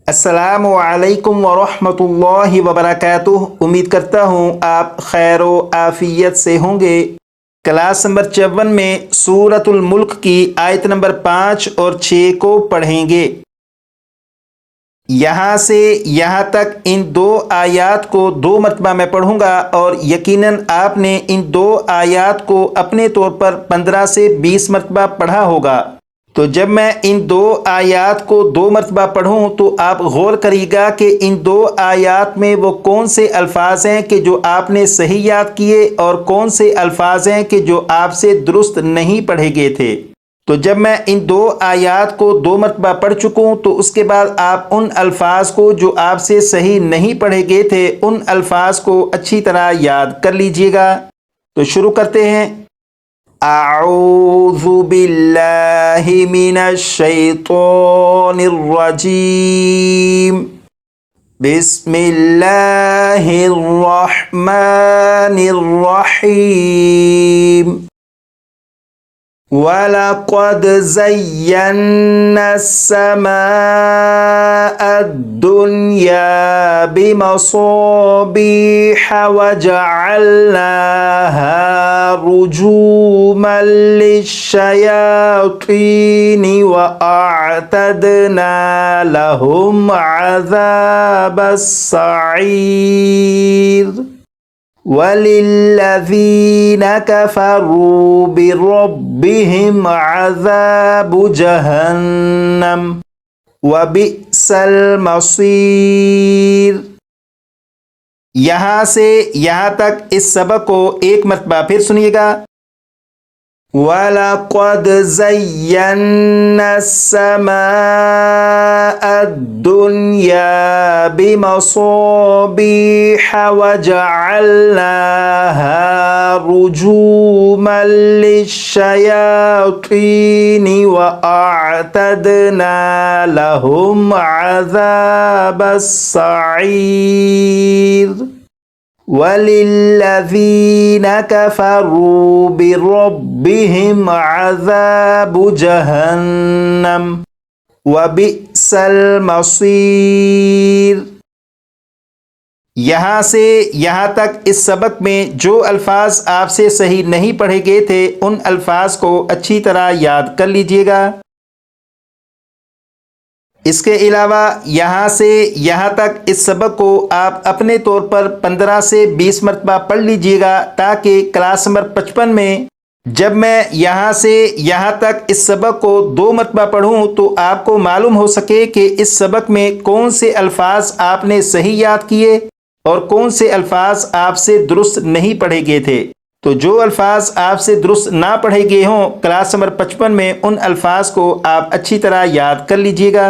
السلام علیکم ورحمۃ اللہ وبرکاتہ۔ امید کرتا ہوں آپ خیر و عافیت سے ہوں گے۔ کلاس نمبر 54 میں سورۃ الملک کی آیت نمبر 5 اور 6 کو پڑھیں گے۔ یہاں سے یہاں تک ان دو آیات کو 2 مرتبہ میں پڑھوں گا، اور یقیناً آپ نے ان 2 آیات کو اپنے طور پر 15 سے 20 مرتبہ پڑھا ہوگا۔ تو جب میں ان 2 آیات کو 2 مرتبہ پڑھوں تو آپ غور کریے گا کہ ان 2 آیات میں وہ کون سے الفاظ ہیں کہ جو آپ نے صحیح یاد کیے، اور کون سے الفاظ ہیں کہ جو آپ سے درست نہیں پڑھے گئے تھے۔ تو جب میں ان 2 آیات کو 2 مرتبہ پڑھ چکوں تو اس کے بعد آپ ان الفاظ کو جو آپ سے صحیح نہیں پڑھے گئے تھے، ان الفاظ کو اچھی طرح یاد کر لیجئے گا۔ تو شروع کرتے ہیں۔ اعوذ باللہ من الشیطان الرجیم، بسم اللہ الرحمن الرحیم۔ وَلَقَدْ زَيَّنَّا السَّمَاءَ الدُّنْيَا بِمَصَابِيحَ وَجَعَلْنَاهَا رُجُومًا لِلشَّيَاطِينِ وَأَعْتَدْنَا لَهُمْ عَذَابَ السَّعِيرِ۔ وَلِلَّذِينَ كَفَرُوا بِرَبِّهِمْ عَذَابُ جَهَنَّمَ وَبِئْسَ الْمَصِيرُ۔ یہاں سے یہاں تک اس سبق کو 1 مرتبہ پھر سنیے گا۔ وَلَقَدْ زَيَّنَّا السَّمَاءَ الدُّنْيَا بِمَصَابِيحَ وَجَعَلْنَاهَا رُجُومًا لِلشَّيَاطِينِ وَأَعْتَدْنَا لَهُمْ عَذَابَ السَّعِيرِ۔ وَلِلَّذِينَ كَفَرُوا بِرَبِّهِمْ عَذَابُ جَهَنَّمَ وَبِئْسَ الْمَصِيرُ۔ یہاں سے یہاں تک اس سبق میں جو الفاظ آپ سے صحیح نہیں پڑھے گئے تھے، ان الفاظ کو اچھی طرح یاد کر لیجئے گا۔ اس کے علاوہ یہاں سے یہاں تک اس سبق کو آپ اپنے طور پر 15 سے 20 مرتبہ پڑھ لیجئے گا، تاکہ کلاس نمبر 55 میں جب میں یہاں سے یہاں تک اس سبق کو 2 مرتبہ پڑھوں تو آپ کو معلوم ہو سکے کہ اس سبق میں کون سے الفاظ آپ نے صحیح یاد کیے اور کون سے الفاظ آپ سے درست نہیں پڑھے گئے تھے۔ تو جو الفاظ آپ سے درست نہ پڑھے گئے ہوں، کلاس نمبر 55 میں ان الفاظ کو آپ اچھی طرح یاد کر لیجئے گا۔